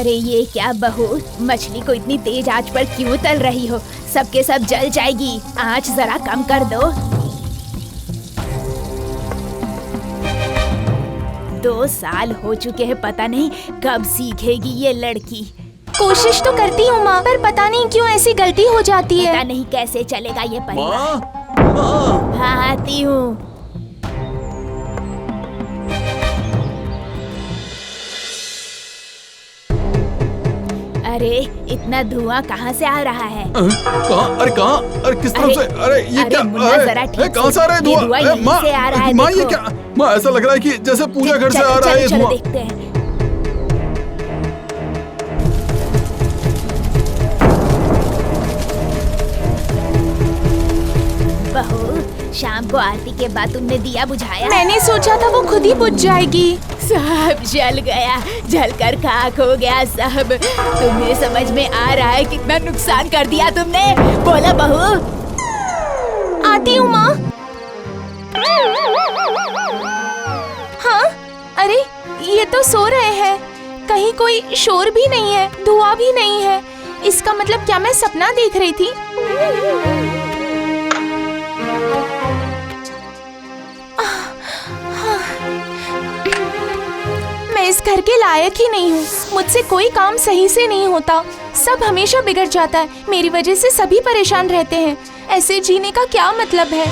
अरे ये क्या बहू, मछली को इतनी तेज आंच पर क्यों तल रही हो? सबके सब जल जाएगी, आंच जरा कम कर दो। 2 साल हो चुके हैं, पता नहीं कब सीखेगी ये लड़की। कोशिश तो करती हूँ माँ, पर पता नहीं क्यों ऐसी गलती हो जाती है। पता नहीं कैसे चलेगा ये परिवार। माँ, हाँ आती हूँ। अरे इतना धुआं कहाँ से आ रहा है? कहाँ? अरे किस तरफ से? अरे ये क्या? जरा ठीक से। कहाँ से आ रहा है धुआं? यहीं से आ रहा है। माँ ये क्या? माँ ऐसा लग रहा है कि जैसे पूजा घर से आ रहा है ये धुआं। देखते हैं। बहू, शाम को आरती के बाद तुमने दिया बुझाया? मैंने सोचा था वो खुद ही बुझ जाएगी। सब जल गया, जलकर खाक हो गया सब। तुम्हें समझ में आ रहा है कितना नुकसान कर दिया तुमने? बोला बहू। आती हूँ माँ। हाँ, अरे ये तो सो रहे हैं, कहीं कोई शोर भी नहीं है, धुआं भी नहीं है। इसका मतलब क्या मैं सपना देख रही थी? मैं इस घर के लायक ही नहीं हूँ। मुझसे कोई काम सही से नहीं होता, सब हमेशा बिगड़ जाता है। मेरी वजह से सभी परेशान रहते हैं। ऐसे जीने का क्या मतलब है?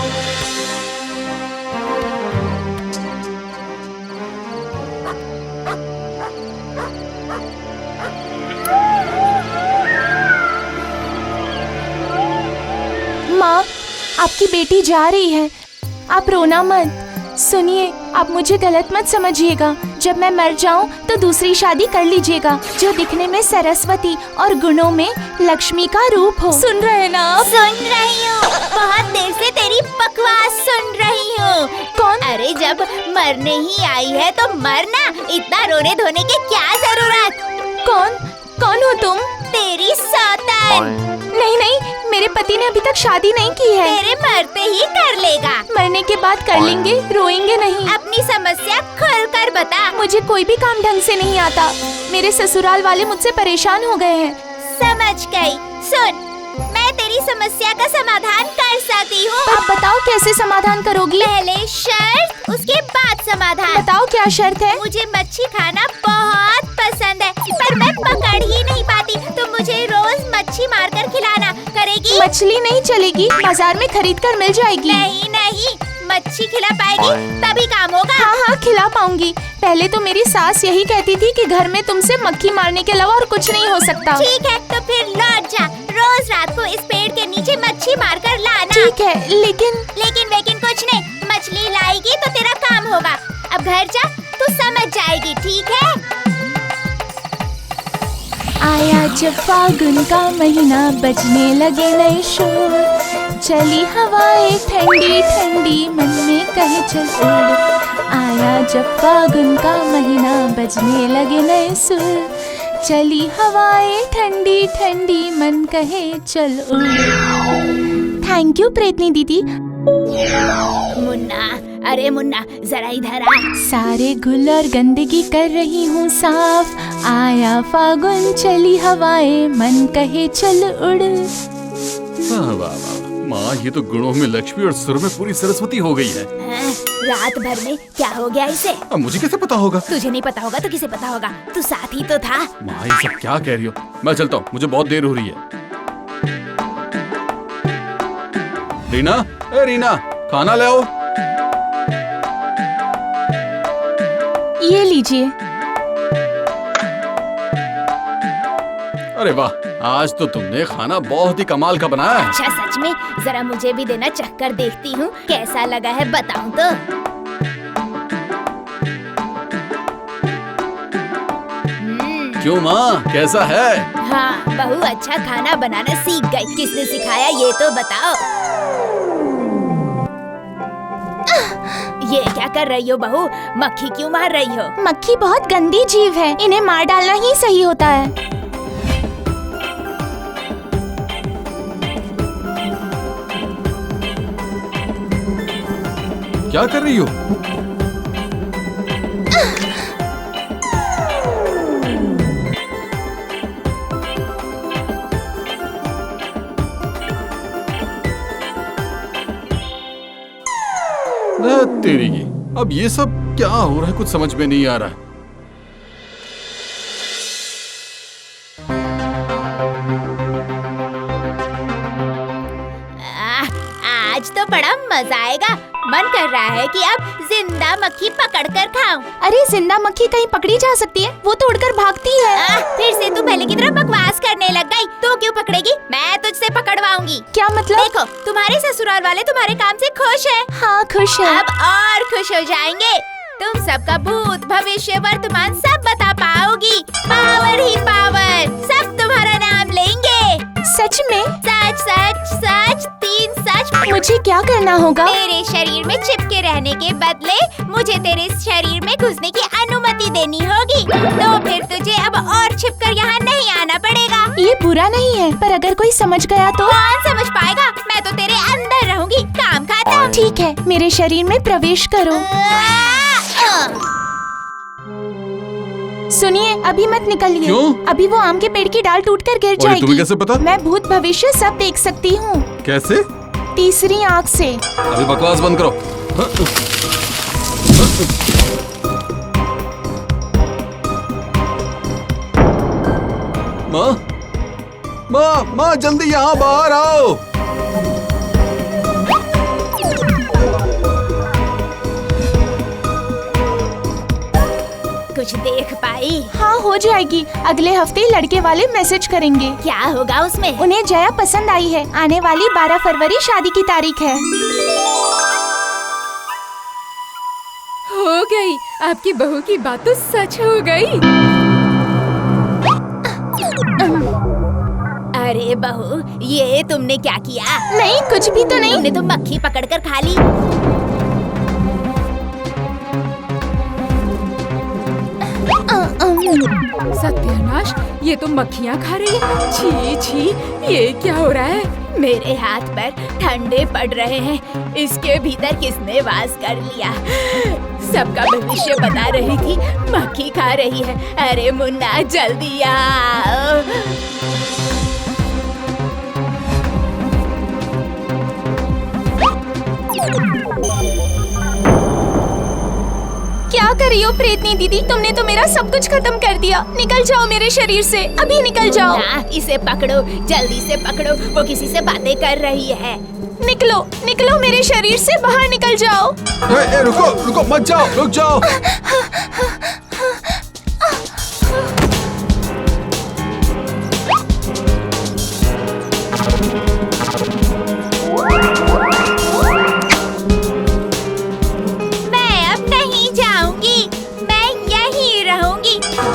माँ, आपकी बेटी जा रही है, आप रोना मत। सुनिए, आप मुझे गलत मत समझिएगा। जब मैं मर जाऊं तो दूसरी शादी कर लीजिएगा, जो दिखने में सरस्वती और गुणों में लक्ष्मी का रूप हो। सुन रहे हैं ना आप? सुन रही हूँ, बहुत देर से तेरी बकवास सुन रही हूँ। कौन? अरे जब मरने ही आई है तो मरना, इतना रोने धोने की क्या जरूरत? कौन हो तुम? तेरी सौतन। नहीं नहीं, मेरे पति ने अभी तक शादी नहीं की है। तेरे मरते ही कर लेगा। मरने के बाद कर लेंगे, रोएंगे नहीं। अपनी समस्या खुलकर बता। मुझे कोई भी काम ढंग से नहीं आता। मेरे ससुराल वाले मुझसे परेशान हो गए हैं। समझ गई। सुन, मैं तेरी समस्या का समाधान कर सकती हूँ। पर बताओ कैसे समाधान करोगी? पहले शर्त, उसके बाद समाधान। बताओ क्या शर्त है? मुझे मच्छी खाना बहुत पसंद है, पर मैं पकड़ ही नहीं पाती, तो मुझे रोज मच्छी मारकर खिलाना। करेगी? मछली नहीं चलेगी, बाजार में खरीद कर मिल जाएगी। नहीं, मच्छी खिला पाएगी तभी काम होगा। हाँ, खिला पाऊंगी। पहले तो मेरी सास यही कहती थी कि घर में तुमसे मक्खी मारने के अलावा और कुछ नहीं हो सकता। ठीक है, तो फिर लौट जा। रोज रात को इस पेड़ के नीचे मच्छी मारकर लाना। ठीक है, लेकिन कुछ नहीं, मछली लाएगी तो तेरा काम होगा। अब घर जा, तू समझ जाएगी, ठीक है? आया जब फागुन का महीना, बजने लगे नए शोर, चली हवाएं ठंडी ठंडी, मन में कहे चल उड़। आया जब फागुन का महीना, बजने लगे नए सुर, चली हवाएं ठंडी ठंडी, मन कहे चल उड़। थैंक यू प्रेतनी दीदी। मुन्ना, अरे मुन्ना जरा इधर आ। सारे गुल और गंदगी कर रही हूँ साफ, आया फागुन चली हवाएं, मन कहे चल उड़। वाह वाह वाह माँ, ये तो गुणों में लक्ष्मी और सुर में पूरी सरस्वती हो गई है। रात भर में क्या हो गया इसे? अब मुझे कैसे पता होगा? तुझे नहीं पता होगा तो किसे पता होगा? तू साथ ही तो था। माँ ये सब क्या कह रही हो? मैं चलता हूँ, मुझे बहुत देर हो रही है। रीना, रीना, खाना ले आओ। ये लीजिए। अरे वाह, आज तो तुमने खाना बहुत ही कमाल का बनाया है। अच्छा सच में? जरा मुझे भी देना, चखकर देखती हूँ कैसा लगा है, बताऊँ तो। क्यों माँ, कैसा है? हाँ, बहू अच्छा खाना बनाना सीख गई। किसने सिखाया ये तो बताओ। ये क्या कर रही हो बहू? मक्खी क्यों मार रही हो? मक्खी बहुत गंदी जीव है, इन्हें मार डालना ही सही होता है। क्या कर रही हो? तेरी की, अब ये सब क्या हो रहा है, कुछ समझ में नहीं आ रहा है। आज तो बड़ा मजा आएगा। मन कर रहा है कि अब जिंदा मक्खी पकड़ कर खाऊं। अरे जिंदा मक्खी कहीं पकड़ी जा सकती है, वो तो उड़कर भागती है। फिर से तू पहले की तरह बकवास करने लग गई। तू क्यों पकड़ेगी? मैं तुझसे पकड़वाऊंगी। क्या मतलब? देखो, तुम्हारे ससुराल वाले तुम्हारे काम से खुश हैं। हाँ खुश है। अब और खुश हो जाएंगे। तुम सबका भूत भविष्य वर्तमान सब बता पाओगी। पावर ही पावर, सब तुम्हारा नाम लेंगे। सच में? सच सच सच, 3 सच। मुझे क्या करना होगा? मेरे शरीर में चिपके रहने के बदले मुझे तेरे शरीर में घुसने की अनुमति देनी होगी। तो फिर तुझे अब और छिपकर यहाँ नहीं आना पड़ेगा। ये बुरा नहीं है, पर अगर कोई समझ गया तो? कौन समझ पाएगा? मैं तो तेरे अंदर रहूंगी, काम खाता। ठीक है, मेरे शरीर में प्रवेश करो। सुनिए, अभी मत निकलिए। क्यों? अभी वो आम के पेड़ की डाल टूटकर गिर और जाएगी। तुम्हें कैसे पता? मैं भूत भविष्य सब देख सकती हूँ। कैसे? तीसरी आँख से। अभी बकवास बंद करो। माँ, माँ, माँ, जल्दी यहाँ बाहर आओ। कुछ देख पाई? हाँ हो जाएगी। अगले हफ्ते लड़के वाले मैसेज करेंगे। क्या होगा उसमें? उन्हें जया पसंद आई है। आने वाली 12 फरवरी शादी की तारीख है। हो गई, आपकी बहू की बात तो सच हो गई। अरे बहू, ये तुमने क्या किया? नहीं, कुछ भी तो नहीं। तुमने तो मक्खी पकड़कर खा ली। सत्यानाश, ये तो मक्खियाँ खा रही है। छी छी, ये क्या हो रहा है? मेरे हाथ पैर ठंडे पड़ रहे हैं। इसके भीतर किसने वास कर लिया? सबका भविष्य बता रही थी, मक्खी खा रही है। अरे मुन्ना, जल्दी आओ। क्या कर रही हो प्रेतनी दीदी? तुमने तो मेरा सब कुछ खत्म कर दिया। निकल जाओ मेरे शरीर से, अभी निकल जाओ। ना, इसे पकड़ो, जल्दी से पकड़ो। वो किसी से बातें कर रही है। निकलो, निकलो मेरे शरीर से, बाहर निकल जाओ। रुको, रुको, मत जाओ, रुक जाओ।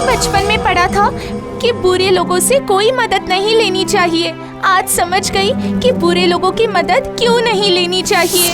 बचपन में पढ़ा था कि बुरे लोगों से कोई मदद नहीं लेनी चाहिए। आज समझ गई कि बुरे लोगों की मदद क्यों नहीं लेनी चाहिए।